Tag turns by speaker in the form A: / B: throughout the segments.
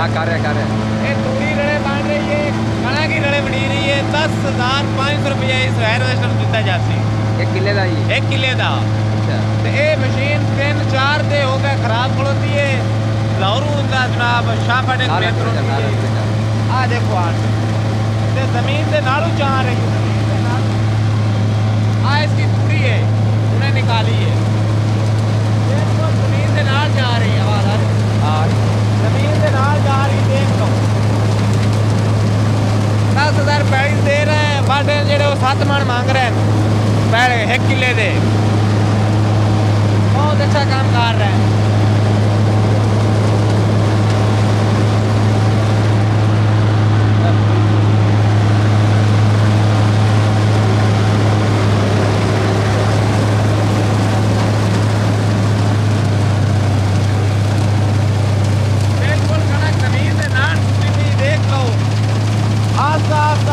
A: हाँ कर रहे
B: ये तूड़ी रड़े बन रही है, कणक की रड़े बनी रही है। 10,500 रुपया इस हार्वेस्टर ਨੂੰ ਦਿੱਤਾ ਜਾਸੀ।
A: 1 किले का ही
B: 1 किले ਦਾ।
A: अच्छा
B: ਤੇ ਇਹ ਮਸ਼ੀਨ 3-4 ਦੇ ਹੋ ਕੇ ਖਰਾਬ ਖਲੋਤੀ ਹੈ। ਲਾਹੌਰ ਹੁੰਦਾ ਜਨਾਬ ਸ਼ਾਹਫਾਟੇ ਮੇਟਰੋ ਦੀ। ਆ ਦੇਖੋ ਆ ਤੇ ਜ਼ਮੀਨ ਦੇ ਨਾਲੋਂ ਜਾ ਰਹੀ है। आ इसकी तूड़ी है, उन्हें निकाली है। देखो जमीन के नाल जा रही है, आवाज आ रही है?
A: हाँ
B: जमीन के नाल जा रही, देख लो। 10,000 पैली दे रहे हैं, बाटे जेड़े वो 7 मन मांग रहे हैं पहले 1 किले दे। बहुत अच्छा काम कर रहे हैं।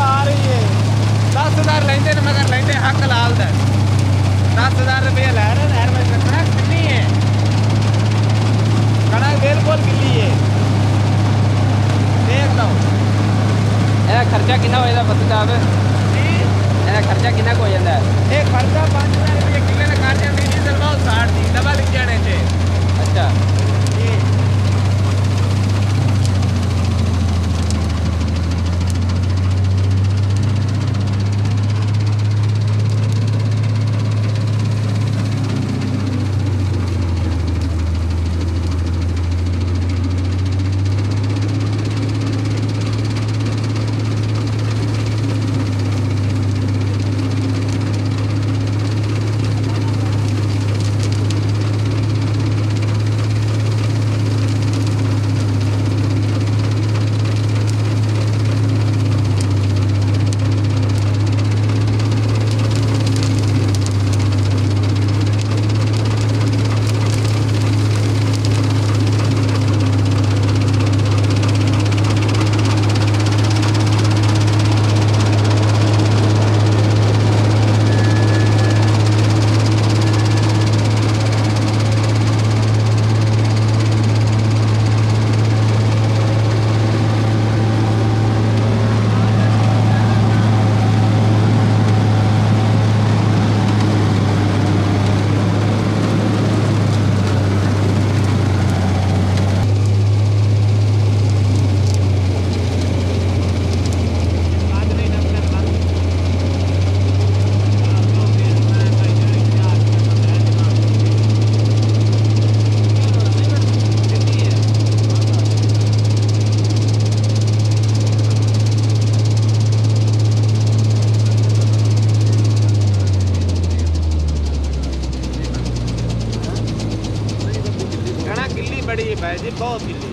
B: आ रही है 10,000 लेंदे मगर लेंदे हक लाल दा 10,000 रुपया ले रहे हैं। में कणक कितनी है? कणक बिल्कुल गिली है, देख लो।
A: खर्चा कितना हो जाता पता साहब? खर्चा कितना हो जाता है?
B: ये खर्चा 5,000 रुपये किले का कर जाती डीजल बहुत 60 दी दबा लिख जाने से।
A: अच्छा
B: बड़ी है भाई जी, बहुत गिली।